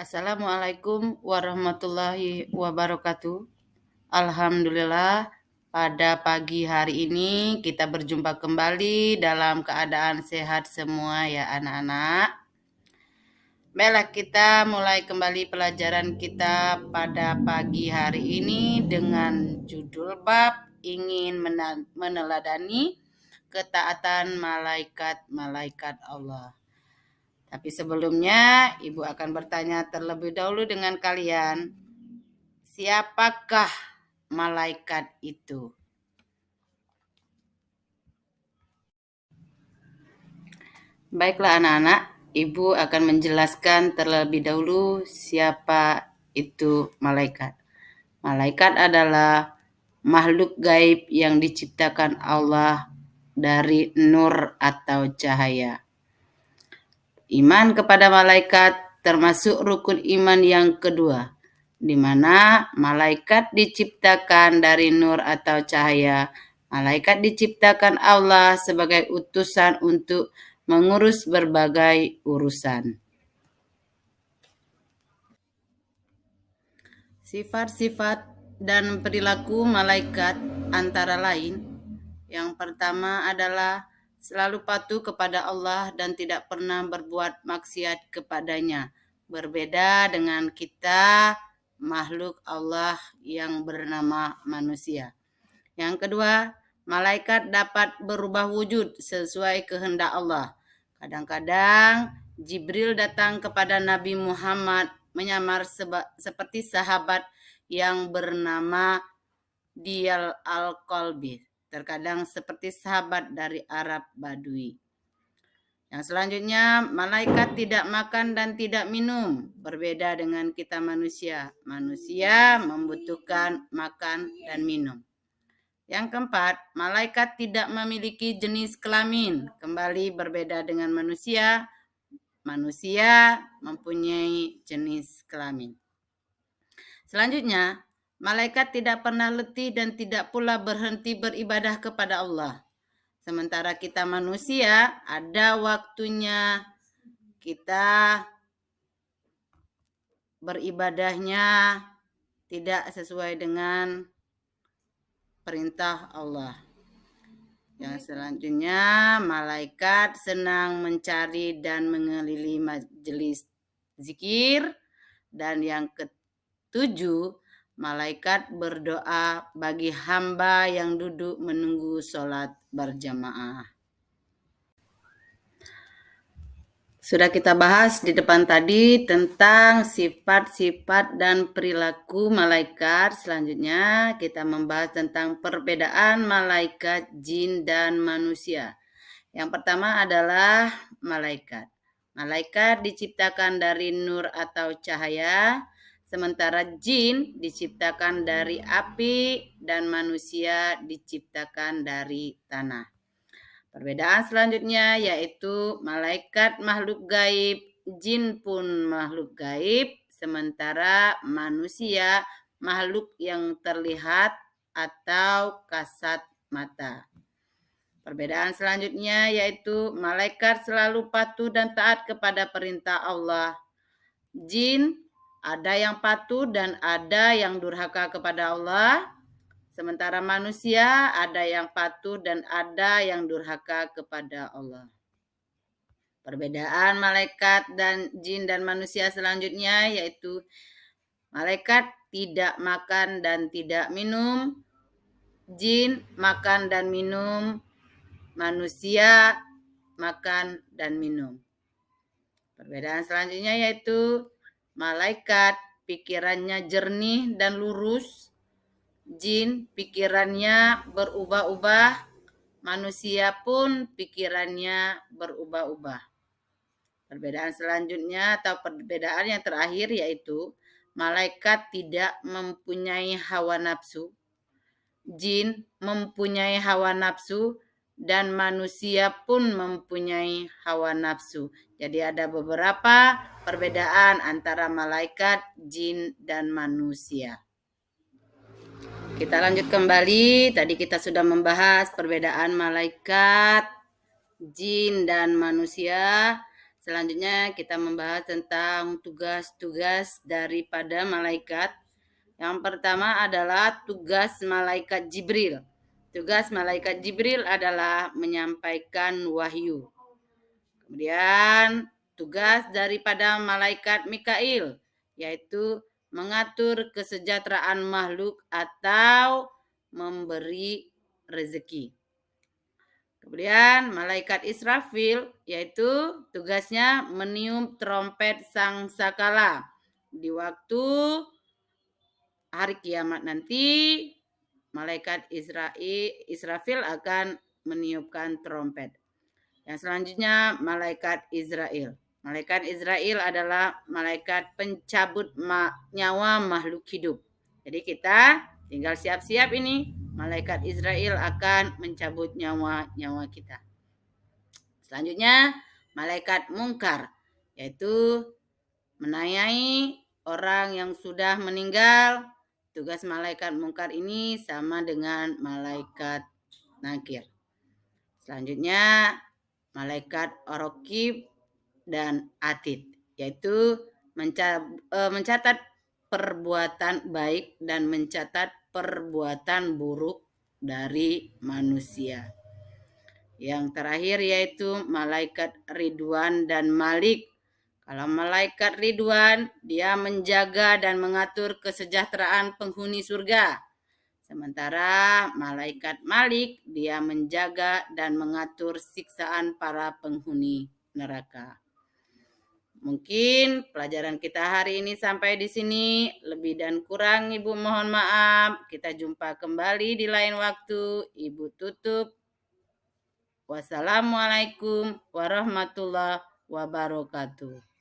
Assalamualaikum warahmatullahi wabarakatuh. Alhamdulillah, pada pagi hari ini kita berjumpa kembali dalam keadaan sehat semua ya anak-anak. Baiklah, kita mulai kembali pelajaran kita pada pagi hari ini dengan judul bab ingin meneladani ketaatan malaikat-malaikat Allah. Tapi sebelumnya, Ibu akan bertanya terlebih dahulu dengan kalian, siapakah malaikat itu? Baiklah anak-anak, Ibu akan menjelaskan terlebih dahulu siapa itu malaikat. Malaikat adalah makhluk gaib yang diciptakan Allah dari nur atau cahaya. Iman kepada malaikat termasuk rukun iman yang kedua, di mana malaikat diciptakan dari nur atau cahaya. Malaikat diciptakan Allah sebagai utusan untuk mengurus berbagai urusan. Sifat-sifat dan perilaku malaikat antara lain, yang pertama adalah selalu patuh kepada Allah dan tidak pernah berbuat maksiat kepadanya. Berbeda dengan kita, makhluk Allah yang bernama manusia. Yang kedua, malaikat dapat berubah wujud sesuai kehendak Allah. Kadang-kadang Jibril datang kepada Nabi Muhammad menyamar seperti sahabat yang bernama Diyal al-Qalbi. Terkadang seperti sahabat dari Arab Badui. Yang selanjutnya, malaikat tidak makan dan tidak minum. Berbeda dengan kita manusia. Manusia membutuhkan makan dan minum. Yang keempat, malaikat tidak memiliki jenis kelamin. Kembali berbeda dengan manusia. Manusia mempunyai jenis kelamin. Selanjutnya, malaikat tidak pernah letih dan tidak pula berhenti beribadah kepada Allah. Sementara kita manusia, ada waktunya kita beribadahnya tidak sesuai dengan perintah Allah. Yang selanjutnya, malaikat senang mencari dan mengelilingi majelis zikir. Dan yang ketujuh, malaikat berdoa bagi hamba yang duduk menunggu sholat berjamaah. Sudah kita bahas di depan tadi tentang sifat-sifat dan perilaku malaikat. Selanjutnya kita membahas tentang perbedaan malaikat, jin, dan manusia. Yang pertama adalah malaikat. Malaikat diciptakan dari nur atau cahaya, sementara jin diciptakan dari api dan manusia diciptakan dari tanah. Perbedaan selanjutnya yaitu malaikat makhluk gaib, jin pun makhluk gaib, sementara manusia makhluk yang terlihat atau kasat mata. Perbedaan selanjutnya yaitu malaikat selalu patuh dan taat kepada perintah Allah. Jin ada yang patuh dan ada yang durhaka kepada Allah. Sementara manusia ada yang patuh dan ada yang durhaka kepada Allah. Perbedaan malaikat dan jin dan manusia selanjutnya yaitu malaikat tidak makan dan tidak minum, jin makan dan minum, manusia makan dan minum. Perbedaan selanjutnya yaitu malaikat pikirannya jernih dan lurus, jin pikirannya berubah-ubah, manusia pun pikirannya berubah-ubah. Perbedaan selanjutnya atau perbedaan yang terakhir yaitu malaikat tidak mempunyai hawa nafsu, jin mempunyai hawa nafsu, dan manusia pun mempunyai hawa nafsu. Jadi ada beberapa perbedaan antara malaikat, jin, dan manusia. Kita lanjut kembali. Tadi kita sudah membahas perbedaan malaikat, jin, dan manusia. Selanjutnya kita membahas tentang tugas-tugas daripada malaikat. Yang pertama adalah tugas malaikat Jibril. Tugas malaikat Jibril adalah menyampaikan wahyu. Kemudian tugas daripada malaikat Mikail, yaitu mengatur kesejahteraan makhluk atau memberi rezeki. Kemudian malaikat Israfil, yaitu tugasnya meniup trompet sangkakala. Di waktu hari kiamat nanti, malaikat Israfil akan meniupkan trompet. Yang selanjutnya malaikat Israel. Malaikat Israel adalah malaikat pencabut nyawa makhluk hidup. Jadi kita tinggal siap-siap ini. Malaikat Israel akan mencabut nyawa kita. Selanjutnya malaikat mungkar, yaitu menanyai orang yang sudah meninggal. Tugas malaikat mungkar ini sama dengan malaikat nakir. Selanjutnya malaikat Raqib dan Atid, yaitu mencatat perbuatan baik dan mencatat perbuatan buruk dari manusia. Yang terakhir yaitu malaikat Ridwan dan Malik. Kalau malaikat Ridwan, dia menjaga dan mengatur kesejahteraan penghuni surga. Sementara malaikat Malik, dia menjaga dan mengatur siksaan para penghuni neraka. Mungkin pelajaran kita hari ini sampai di sini. Lebih dan kurang Ibu mohon maaf. Kita jumpa kembali di lain waktu. Ibu tutup. Wassalamualaikum warahmatullahi wabarakatuh.